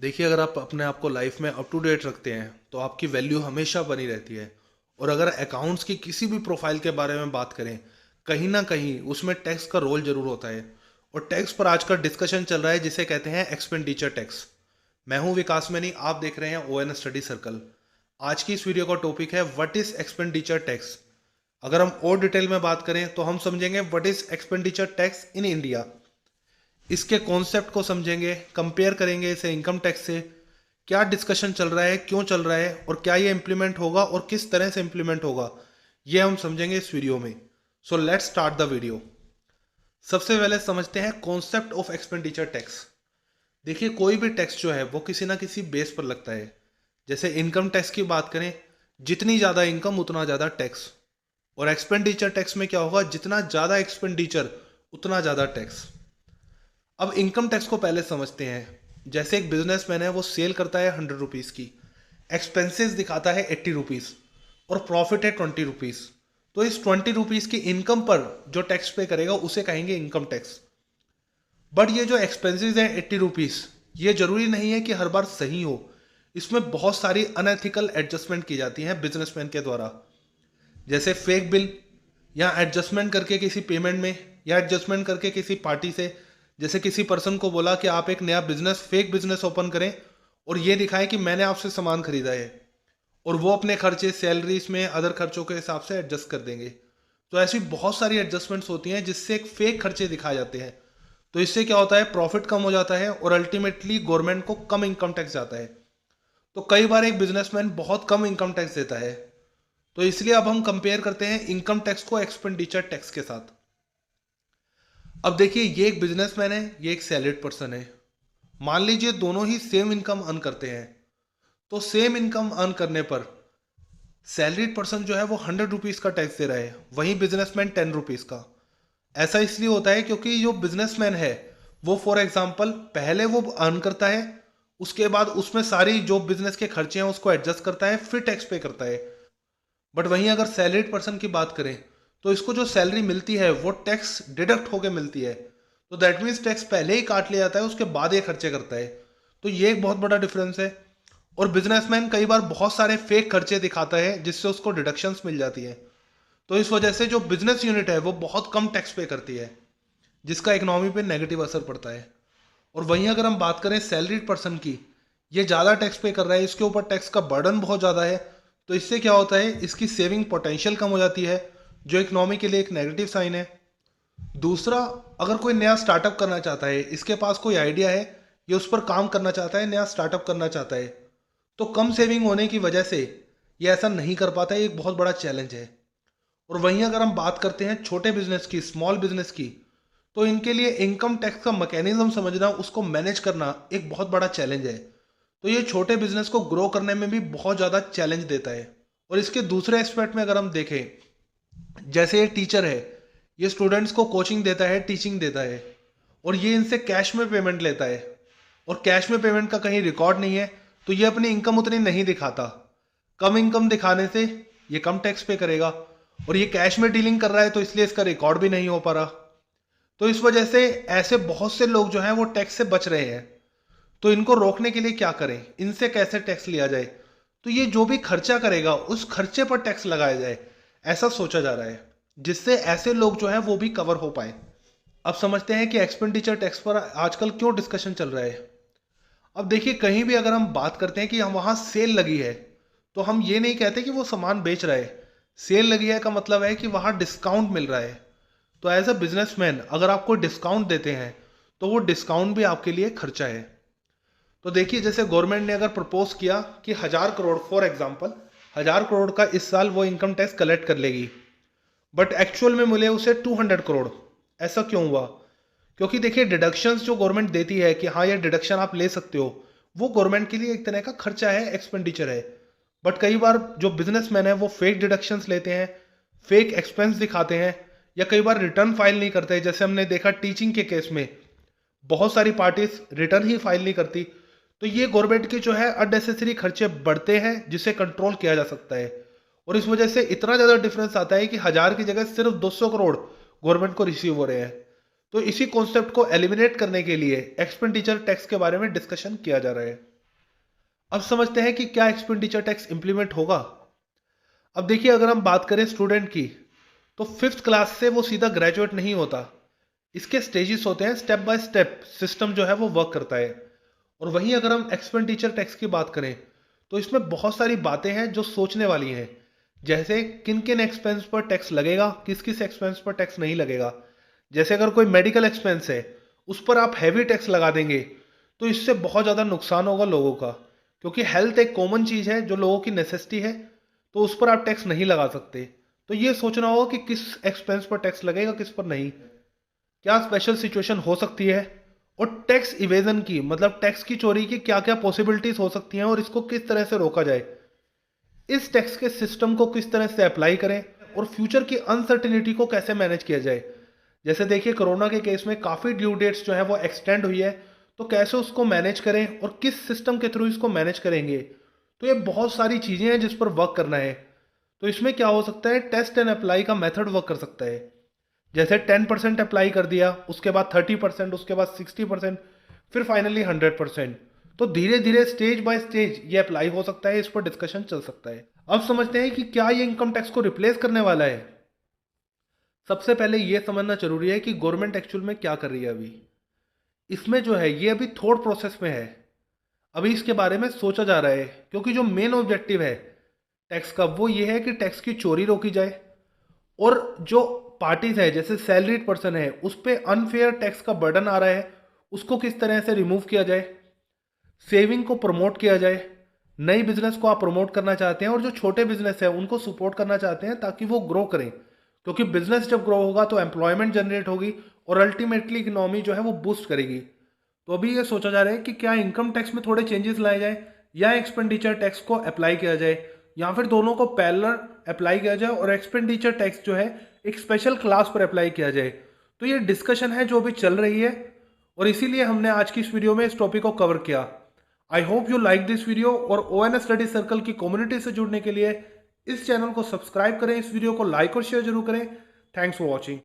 देखिए, अगर आप अपने आप को लाइफ में अप टू डेट रखते हैं तो आपकी वैल्यू हमेशा बनी रहती है। और अगर अकाउंट्स की किसी भी प्रोफाइल के बारे में बात करें, कहीं ना कहीं उसमें टैक्स का रोल जरूर होता है। और टैक्स पर आज का डिस्कशन चल रहा है जिसे कहते हैं एक्सपेंडिचर टैक्स। मैं हूं विकास मैनी, आप देख रहे हैं ON स्टडी सर्कल। आज की इस वीडियो का टॉपिक है व्हाट इज एक्सपेंडिचर टैक्स। अगर हम और डिटेल में बात करें तो हम समझेंगे what is expenditure tax in India. इसके कॉन्सेप्ट को समझेंगे, कंपेयर करेंगे इसे इनकम टैक्स से। क्या डिस्कशन चल रहा है, क्यों चल रहा है और क्या ये इम्प्लीमेंट होगा और किस तरह से इम्प्लीमेंट होगा, ये हम समझेंगे इस वीडियो में। So let's start the video. सबसे पहले समझते हैं कॉन्सेप्ट ऑफ एक्सपेंडिचर टैक्स। देखिए, कोई भी टैक्स जो है वो किसी ना किसी बेस पर लगता है। जैसे इनकम टैक्स की बात करें, जितनी ज़्यादा इनकम उतना ज़्यादा टैक्स। और एक्सपेंडिचर टैक्स में क्या होगा, जितना ज़्यादा एक्सपेंडिचर उतना ज़्यादा टैक्स। अब इनकम टैक्स को पहले समझते हैं। जैसे एक बिजनेसमैन है, वो सेल करता है 100 रुपीज़ की, एक्सपेंसेस दिखाता है 80 रुपीज़ और प्रॉफिट है 20 रुपीज़। तो इस 20 रुपीज़ की इनकम पर जो टैक्स पे करेगा उसे कहेंगे इनकम टैक्स। बट ये जो एक्सपेंसेस है 80 रुपीज़, ये जरूरी नहीं है कि हर बार सही हो। इसमें बहुत सारी अनएथिकल एडजस्टमेंट की जाती हैं बिजनेसमैन के द्वारा। जैसे फेक बिल, या एडजस्टमेंट करके किसी पेमेंट में, या एडजस्टमेंट करके किसी पार्टी से। जैसे किसी पर्सन को बोला कि आप एक नया बिजनेस, फेक बिजनेस ओपन करें और ये दिखाएं कि मैंने आपसे सामान खरीदा है, और वो अपने खर्चे, सैलरीज में अदर खर्चों के हिसाब से एडजस्ट कर देंगे। तो ऐसी बहुत सारी एडजस्टमेंट्स होती हैं जिससे एक फेक खर्चे दिखाए जाते हैं। तो इससे क्या होता है, प्रॉफिट कम हो जाता है और अल्टीमेटली गवर्नमेंट को कम इनकम टैक्स जाता है। तो कई बार एक बिजनेसमैन बहुत कम इनकम टैक्स देता है। तो इसलिए अब हम कंपेयर करते हैं इनकम टैक्स को एक्सपेंडिचर टैक्स के साथ। अब देखिए, ये एक बिजनेसमैन है, ये एक सैलरीड पर्सन है। मान लीजिए दोनों ही सेम इनकम अर्न करते हैं। तो सेम इनकम अर्न करने पर सैलरीड पर्सन जो है वो 100 रुपीज़ का टैक्स दे रहा है, वहीं बिजनेसमैन 10 रुपीज़ का। ऐसा इसलिए होता है क्योंकि जो बिजनेसमैन है वो फॉर एग्जाम्पल पहले वो अर्न करता है, उसके बाद उसमें सारी जो बिजनेस के खर्चे हैं उसको एडजस्ट करता है, फिर टैक्स पे करता है। बट वहीं अगर सैलरीड पर्सन की बात करें तो इसको जो सैलरी मिलती है वो टैक्स डिडक्ट होके मिलती है। तो दैट मीन्स टैक्स पहले ही काट लिया जाता है, उसके बाद ये खर्चे करता है। तो ये एक बहुत बड़ा डिफरेंस है। और बिजनेसमैन कई बार बहुत सारे फेक खर्चे दिखाता है जिससे उसको डिडक्शंस मिल जाती है। तो इस वजह से जो बिजनेस यूनिट है वो बहुत कम टैक्स पे करती है, जिसका इकोनॉमी पे नेगेटिव असर पड़ता है। और वहीं अगर हम बात करें सैलरीड पर्सन की, ये ज़्यादा टैक्स पे कर रहा है, इसके ऊपर टैक्स का बर्डन बहुत ज़्यादा है। तो इससे क्या होता है, इसकी सेविंग पोटेंशियल कम हो जाती है, जो इकोनॉमी के लिए एक नेगेटिव साइन है। दूसरा, अगर कोई नया स्टार्टअप करना चाहता है, इसके पास कोई आइडिया है, ये उस पर काम करना चाहता है, नया स्टार्टअप करना चाहता है, तो कम सेविंग होने की वजह से ये ऐसा नहीं कर पाता है, एक बहुत बड़ा चैलेंज है। और वहीं अगर हम बात करते हैं छोटे बिजनेस की, स्मॉल बिजनेस की, तो इनके लिए इनकम टैक्स का मैकेनिज्म समझना, उसको मैनेज करना एक बहुत बड़ा चैलेंज है। तो ये छोटे बिजनेस को ग्रो करने में भी बहुत ज़्यादा चैलेंज देता है। और इसके दूसरे एस्पेक्ट में अगर हम देखें, जैसे ये टीचर है, ये स्टूडेंट्स को कोचिंग देता है, टीचिंग देता है, और ये इनसे कैश में पेमेंट लेता है, और कैश में पेमेंट का कहीं रिकॉर्ड नहीं है। तो ये अपनी इनकम उतनी नहीं दिखाता। कम इनकम दिखाने से ये कम टैक्स पे करेगा। और ये कैश में डीलिंग कर रहा है तो इसलिए इसका रिकॉर्ड भी नहीं हो पा रहा। तो इस वजह से ऐसे बहुत से लोग जो हैं वो टैक्स से बच रहे हैं। तो इनको रोकने के लिए क्या करें, इनसे कैसे टैक्स लिया जाए। तो ये जो भी खर्चा करेगा उस खर्चे पर टैक्स लगाया जाए, ऐसा सोचा जा रहा है, जिससे ऐसे लोग जो हैं वो भी कवर हो पाए। अब समझते हैं कि एक्सपेंडिचर टैक्स पर आजकल क्यों डिस्कशन चल रहा है। अब देखिए, कहीं भी अगर हम बात करते हैं कि हम वहाँ सेल लगी है, तो हम ये नहीं कहते कि वो सामान बेच रहा है। सेल लगी है का मतलब है कि वहाँ डिस्काउंट मिल रहा है। तो एज अ बिजनेसमैन अगर आपको डिस्काउंट देते हैं तो वो डिस्काउंट भी आपके लिए खर्चा है। तो देखिए, जैसे गवर्नमेंट ने अगर प्रपोज किया कि 1,000 करोड़, फॉर एग्जांपल 1,000 करोड़ का इस साल वो इनकम टैक्स कलेक्ट कर लेगी, बट एक्चुअल में मिले उसे 200 करोड़। ऐसा क्यों हुआ? क्योंकि देखिए, डिडक्शंस जो गवर्नमेंट देती है कि हाँ ये डिडक्शन आप ले सकते हो, वो गवर्नमेंट के लिए एक तरह का खर्चा है, एक्सपेंडिचर है। बट कई बार जो बिजनेसमैन है वो फेक डिडक्शंस लेते हैं, फेक एक्सपेंस दिखाते हैं, या कई बार रिटर्न फाइल नहीं करते। जैसे हमने देखा टीचिंग के केस में, बहुत सारी पार्टीज रिटर्न ही फाइल नहीं करती। तो ये गवर्नमेंट के जो है अननेसेसरी खर्चे बढ़ते हैं, जिसे कंट्रोल किया जा सकता है। और इस वजह से इतना ज़्यादा डिफरेंस आता है कि 1,000 की जगह सिर्फ 200 करोड़ गवर्नमेंट को रिसीव हो रहे हैं। तो इसी कॉन्सेप्ट को एलिमिनेट करने के लिए एक्सपेंडिचर टैक्स के बारे में डिस्कशन किया जा रहा है। अब समझते हैं कि क्या एक्सपेंडिचर टैक्स इंप्लीमेंट होगा। अब देखिए, अगर हम बात करें स्टूडेंट की, तो फिफ्थ क्लास से वो सीधा ग्रेजुएट नहीं होता। इसके स्टेजेस होते हैं, स्टेप बाय स्टेप सिस्टम जो है वो वर्क करता है। और वहीं अगर हम एक्सपेंडिचर टैक्स की बात करें, तो इसमें बहुत सारी बातें हैं जो सोचने वाली हैं। जैसे किन किन एक्सपेंस पर टैक्स लगेगा, किस किस एक्सपेंस पर टैक्स नहीं लगेगा। जैसे अगर कोई मेडिकल एक्सपेंस है, उस पर आप हैवी टैक्स लगा देंगे, तो इससे बहुत ज़्यादा नुकसान होगा लोगों का। क्योंकि हेल्थ एक कॉमन चीज़ है जो लोगों की नेसेसिटी है, तो उस पर आप टैक्स नहीं लगा सकते। तो ये सोचना होगा कि किस एक्सपेंस पर टैक्स लगेगा, किस पर नहीं। क्या स्पेशल सिचुएशन हो सकती है, और टैक्स इवेजन की मतलब टैक्स की चोरी की क्या क्या पॉसिबिलिटीज हो सकती हैं, और इसको किस तरह से रोका जाए। इस टैक्स के सिस्टम को किस तरह से अप्लाई करें, और फ्यूचर की अनसर्टिनिटी को कैसे मैनेज किया जाए। जैसे देखिए, कोरोना के केस में काफ़ी ड्यू डेट्स जो है वो एक्सटेंड हुई है, तो कैसे उसको मैनेज करें और किस सिस्टम के थ्रू इसको मैनेज करेंगे। तो ये बहुत सारी चीज़ें हैं जिस पर वर्क करना है। तो इसमें क्या हो सकता है, टेस्ट एंड अप्लाई का मेथड वर्क कर सकता है। जैसे 10% अप्लाई कर दिया, उसके बाद 30%, उसके बाद 60%, फिर फाइनली 100%। तो धीरे धीरे स्टेज बाय स्टेज ये अप्लाई हो सकता है, इस पर डिस्कशन चल सकता है। अब समझते हैं कि क्या ये इनकम टैक्स को रिप्लेस करने वाला है। सबसे पहले ये समझना जरूरी है कि गवर्नमेंट एक्चुअल में क्या कर रही है अभी। इसमें जो है ये अभी थॉट प्रोसेस में है। अभी इसके बारे में सोचा जा रहा है, क्योंकि जो मेन ऑब्जेक्टिव है टैक्स का वो ये है कि टैक्स की चोरी रोकी जाए, और जो पार्टीज है जैसे सैलरीड पर्सन है उस पर अनफेयर टैक्स का बर्डन आ रहा है, उसको किस तरह से रिमूव किया जाए। सेविंग को प्रमोट किया जाए। नई बिजनेस को आप प्रमोट करना चाहते हैं, और जो छोटे बिजनेस है उनको सपोर्ट करना चाहते हैं ताकि वो ग्रो करें। क्योंकि बिजनेस जब ग्रो होगा तो एम्प्लॉयमेंट जनरेट होगी, और अल्टीमेटली इकोनॉमी जो है वो बूस्ट करेगी। तो अभी ये सोचा जा रहा है कि क्या इनकम टैक्स में थोड़े चेंजेस लाए जाए, या एक्सपेंडिचर टैक्स को अप्लाई किया जाए, या फिर दोनों को पैरेलल अप्लाई किया जाए, और एक्सपेंडिचर टैक्स जो है एक स्पेशल क्लास पर अप्लाई किया जाए। तो ये डिस्कशन है जो अभी चल रही है, और इसीलिए हमने आज की इस वीडियो में इस टॉपिक को कवर किया। I hope you like this video, और ONS स्टडी सर्कल की कम्युनिटी से जुड़ने के लिए इस चैनल को सब्सक्राइब करें, इस वीडियो को लाइक और शेयर जरूर करें। Thanks for watching.